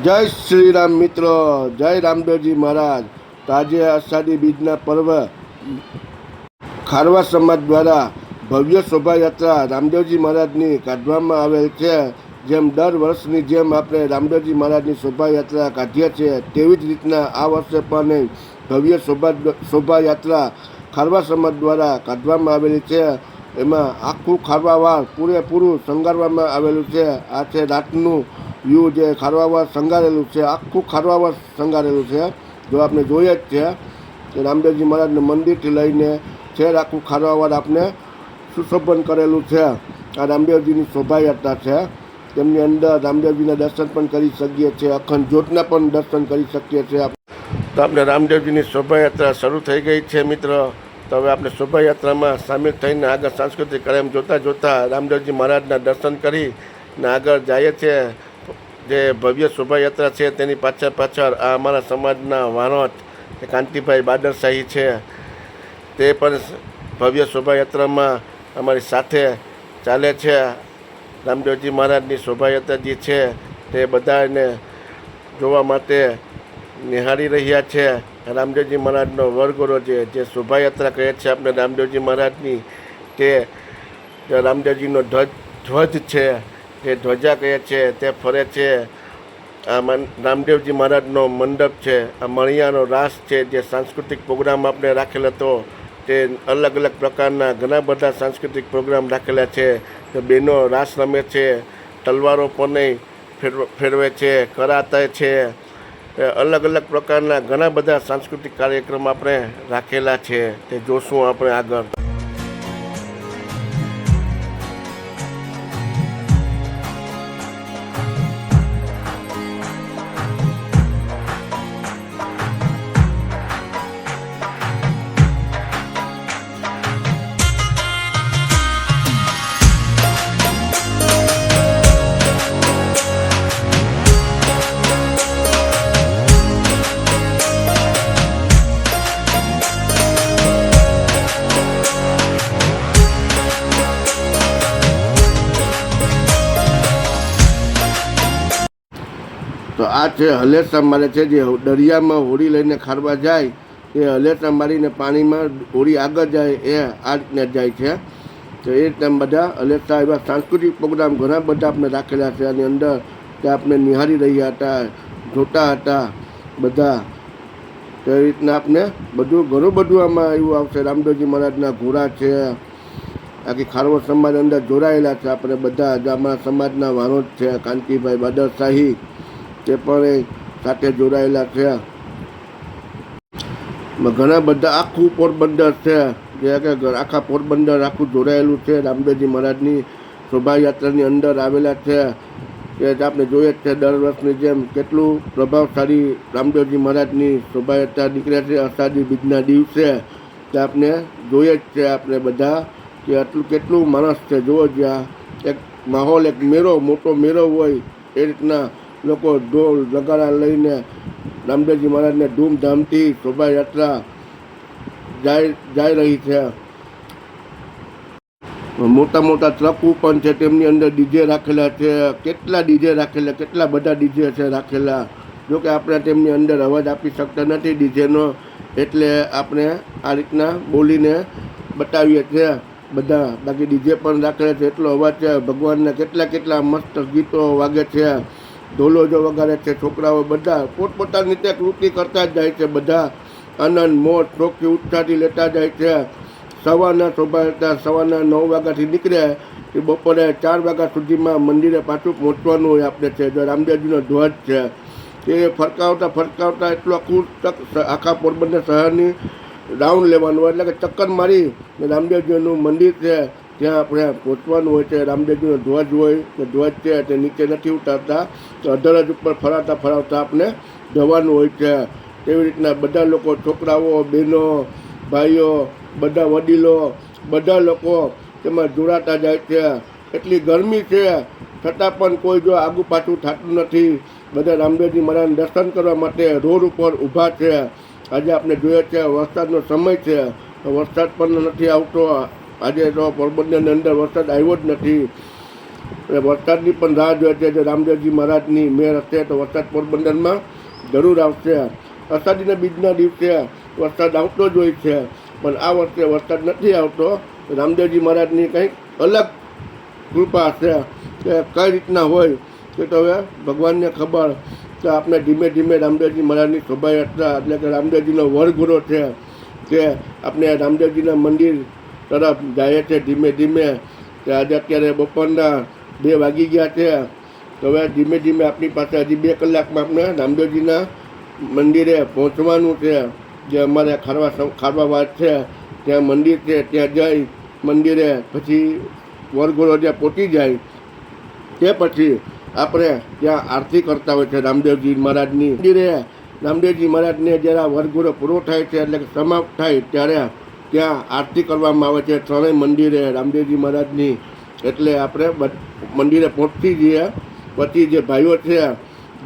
જય શ્રી રામ મિત્રો, જય રામદેવજી મહારાજ. તો આજે અષાઢી બીજના પર્વ ખારવા સમાજ દ્વારા ભવ્ય શોભાયાત્રા રામદેવજી મહારાજની કાઢવામાં આવેલ છે. જેમ દર વર્ષની જેમ આપણે રામદેવજી મહારાજની શોભાયાત્રા કાઢીએ છીએ તેવી જ રીતના આ વર્ષે પણ ભવ્ય શોભાયાત્રા ખારવા સમાજ દ્વારા કાઢવામાં આવેલી છે. એમાં આખું ખારવાવાળ પૂરેપૂરું શણગારવામાં આવેલું છે. આ છે રાતનું વ્યૂ, જે ખારવાવાળ શણગારેલું છે, આખું ખારવાવાળ શણગારેલું છે. જો આપણે જોઈએ જ છે કે રામદેવજી મહારાજનું મંદિરથી લઈને છેક આખું ખારવાવાળ આપણે સુશોભન કરેલું છે. આ રામદેવજીની શોભાયાત્રા છે. તેમની અંદર રામદેવજીના દર્શન પણ કરી શકીએ છીએ, અખંડ જ્યોતના પણ દર્શન કરી શકીએ છીએ. તો આપણે રામદેવજીની શોભાયાત્રા શરૂ થઈ ગઈ છે મિત્રો. તો હવે આપણે શોભાયાત્રામાં સામેલ થઈને આગળ સાંસ્કૃતિક કાર્યક્રમ જોતા રામદેવજી મહારાજના દર્શન કરીને આગળ જઈએ છીએ. જે ભવ્ય શોભાયાત્રા છે તેની પાછળ આ અમારા સમાજના વાણોટ કાંતિભાઈ બાદરશાહી છે. તે પણ ભવ્ય શોભાયાત્રામાં અમારી સાથે ચાલે છે. રામદેવજી મહારાજની શોભાયાત્રા જે છે તે બધાને જોવા માટે નિહાળી રહ્યા છે. રામદેવજી મહારાજનો વરઘોડો જે શોભાયાત્રા કહે છે આપણે રામદેવજી મહારાજની, તે રામદેવજીનો ધ્વજ છે, જે ધ્વજા કહે છે, તે ફરે છે. આ રામદેવજી મહારાજનો મંડપ છે. આ મણિયાનો રાસ છે, જે સાંસ્કૃતિક પ્રોગ્રામ આપણે રાખેલ હતો. તે અલગ અલગ પ્રકારના ઘણા બધા સાંસ્કૃતિક પ્રોગ્રામ રાખેલા છે. બહેનો રાસ રમે છે, તલવારો પણ ફેરવે છે, કરાતે છે. અલગ અલગ પ્રકારના ઘણા બધા સાંસ્કૃતિક કાર્યક્રમ આપણે રાખેલા છે. તે જોશું આપણે આગળ. તો આ છે હલેસા મારે છે, જે દરિયામાં હોડી લઈને ખારવા જાય એ હલેસા મારીને પાણીમાં હોડી આગળ જાય એ આ રીતના જાય છે. તો એ રીતના બધા હલેસા એવા સાંસ્કૃતિક પ્રોગ્રામ ઘણા બધા આપણે રાખેલા છે. આની અંદર તે આપણે નિહાળી રહ્યા હતા, જોતા હતા બધા. તો એ રીતના આપણે ઘણું બધું આમાં એવું આવશે. રામદેવજી મહારાજના ઘોડા છે, આખી ખારવો સમાજ અંદર જોડાયેલા છે. આપણે બધા અમારા સમાજના વાણોટ છે, કાંતિભાઈ બાદરશાહી, તે પણ સાથે જોડાયેલા છે. ઘણા બધા આખું પોરબંદર છે, જે કે આખા પોરબંદર આખું જોડાયેલું છે. રામદેવજી મહારાજની શોભાયાત્રાની અંદર આવેલા છે. તે આપણે જોઈએ જ છે દર વર્ષની જેમ કેટલું પ્રભાવશાળી રામદેવજી મહારાજની શોભાયાત્રા નીકળે છે અષાઢી બીજના દિવસે. તે આપણે જોઈએ જ છે આપણે બધા કે આટલું કેટલું માણસ છે. જોવો જ્યાં એક માહોલ, એક મેળો, મોટો મેળો હોય એ રીતના લોકો ઢોલ નગારા લઈને રામદેવજી મહારાજને ધૂમધામથી શોભાયાત્રા જઈ રહી છે. મોટા મોટા ટ્રકો પણ છે, તેમની અંદર ડીજે રાખેલા છે. કેટલા ડીજે રાખેલા, કેટલા બધા ડીજે છે રાખેલા. જોકે આપણે તેમની અંદર અવાજ આપી શકતા નથી ડીજેનો, એટલે આપણે આ રીતના બોલીને બતાવીએ છીએ બધા. બાકી ડીજે પણ રાખેલા છે, એટલો અવાજ છે. ભગવાનના કેટલા મસ્ત ગીતો વાગે છે, ઢોલો જો વગાડે છે. છોકરાઓ બધા પોતપોતાની રીતે કૃતિ કરતા જ જાય છે. બધા આનંદ, મોજ, શોખથી, ઉત્સાહથી લેતા જાય છે. સવારના શોભાયાત્રા સવારના 9 વાગ્યાથી નીકળે એ બપોરે 4 વાગ્યા સુધીમાં મંદિરે પાછું પહોંચવાનું હોય આપણે છે. જો રામદેવજીનો ધ્વજ છે તે ફરકાવતા એટલું આખા પોરબંદર શહેરની રાઉન્ડ લેવાનું હોય, એટલે કે ચક્કર મારી રામદેવજીનું મંદિર છે ત્યાં આપણે પહોંચવાનું હોય છે. રામદેવજીનો ધ્વજ હોય, કે ધ્વજ છે તે નીચે નથી ઉતારતા, તો અધર જ ઉપર ફરાવતા આપણે જવાનું હોય છે. તેવી રીતના બધા લોકો, છોકરાઓ, બહેનો, ભાઈઓ, બધા વડીલો, બધા લોકો તેમાં જોડાતા જાય છે. એટલી ગરમી છે છતાં પણ કોઈ જો આગુ પાછું થતું નથી. બધા રામદેવજી મહારાજના દર્શન કરવા માટે રોડ ઉપર ઊભા છે. આજે આપણે જોઈએ છે વરસાદનો સમય છે, વરસાદ પણ નથી આવતો. આજે તો પોરબંદરની અંદર વરસાદ આવ્યો જ નથી. અને વરસાદની પણ રાહ જોઈએ છે. જો રામદેવજી મહારાજની મેળ હશે તો વરસાદ પોરબંદરમાં જરૂર આવશે. અષાઢીના બીજના દિવસે વરસાદ આવતો જ હોય છે, પણ આ વર્ષે વરસાદ નથી આવતો. રામદેવજી મહારાજની કંઈક અલગ કૃપા છે કે કઈ રીતના હોય કે તો હવે ભગવાનને ખબર. તો આપણે ધીમે ધીમે રામદેવજી મહારાજની શોભાયાત્રા એટલે કે રામદેવજીનો વરઘોડો છે કે આપણે રામદેવજીના મંદિર તરફ જાય છે ધીમે ધીમે. કે આજે અત્યારે બપોરના 2 વાગી ગયા છે. તો હવે ધીમે ધીમે આપણી પાસે હજી 2 કલાકમાં આપણે રામદેવજીના મંદિરે પહોંચવાનું છે. જે અમારે ખારવાવાડ છે ત્યાં મંદિર છે, ત્યાં જઈ મંદિરે પછી વરઘોડો જ્યાં પહોંચી જાય તે પછી આપણે ત્યાં આરતી કરતા હોય છે રામદેવજી મહારાજની મંદિરે. રામદેવજી મહારાજને જ્યારે વરઘોડો પૂરો થાય છે એટલે કે સમાપ્ત થાય ત્યારે ત્યાં આરતી કરવામાં આવે છે ત્રણેય મંદિરે રામદેવજી મહારાજની. એટલે આપણે મંદિરે પહોંચી જઈએ. પછી જે ભાઈઓ છે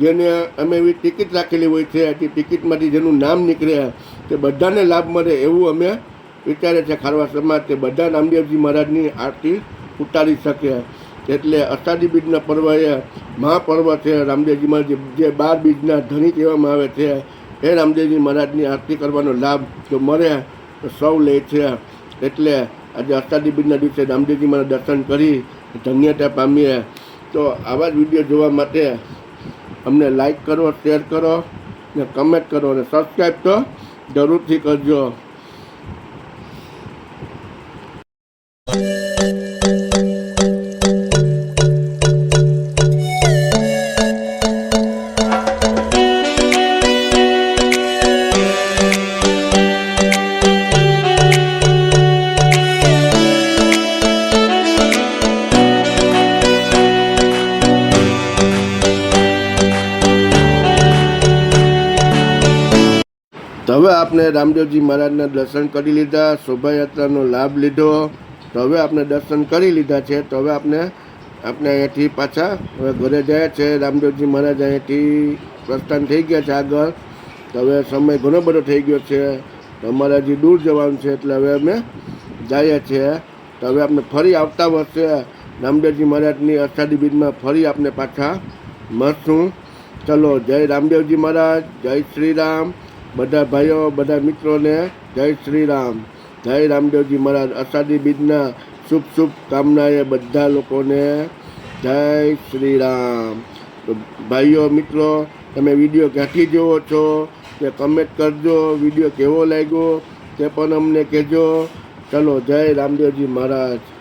જેને અમે એવી ટિકિટ રાખેલી હોય છે, તે ટિકિટમાંથી જેનું નામ નીકળે તે બધાને લાભ મળે એવું અમે વિચારે છે ખારવા સમાજ, કે બધા રામદેવજી મહારાજની આરતી ઉતારી શકે. એટલે અષાઢી બીજના પર્વ એ મહાપર્વ છે. રામદેવજી મહારાજ જે 12 બીજના ધણી કહેવામાં આવે છે એ રામદેવજી મહારાજની આરતી કરવાનો લાભ જો મળે તો સૌ લે છે. એટલે આજે અષાઢી બીજના દિવસે રામદેવજી મહારાજ દર્શન કરી ધન્યતા પામીએ. તો આવા જ વિડીયો જોવા માટે અમને લાઈક કરો, શેર કરો ને કમેન્ટ કરો અને સબસ્ક્રાઈબ તો જરૂરથી કરજો. તો હવે આપણે રામદેવજી મહારાજના દર્શન કરી લીધા, શોભાયાત્રાનો લાભ લીધો. તો હવે આપણે દર્શન કરી લીધા છે. તો હવે આપણે અહીંયાથી પાછા હવે ઘરે જાય છે. રામદેવજી મહારાજ અહીંયાથી પ્રસ્થાન થઈ ગયા છે આગળ. તો હવે સમય ઘણો બધો થઈ ગયો છે. તો અમારે હજી દૂર જવાનું છે એટલે હવે અમે જઈએ છીએ. તો હવે આપણે ફરી આવતા વર્ષે રામદેવજી મહારાજની અષાઢી બીજમાં ફરી આપણે પાછા મળશું. ચલો, જય રામદેવજી મહારાજ, જય શ્રી રામ. બધા ભાઈઓ, બધા મિત્રોને જય શ્રી રામ, જય રામદેવજી મહારાજ. અષાઢી બીજના શુભ શુભ કામનાએ બધા લોકોને જય શ્રી રામ. તો ભાઈઓ મિત્રો, તમે વિડીયો ક્યાંથી જોવો છો તે કમેન્ટ કરજો. વિડીયો કેવો લાગ્યો તે પણ અમને કહેજો. ચલો, જય રામદેવજી મહારાજ.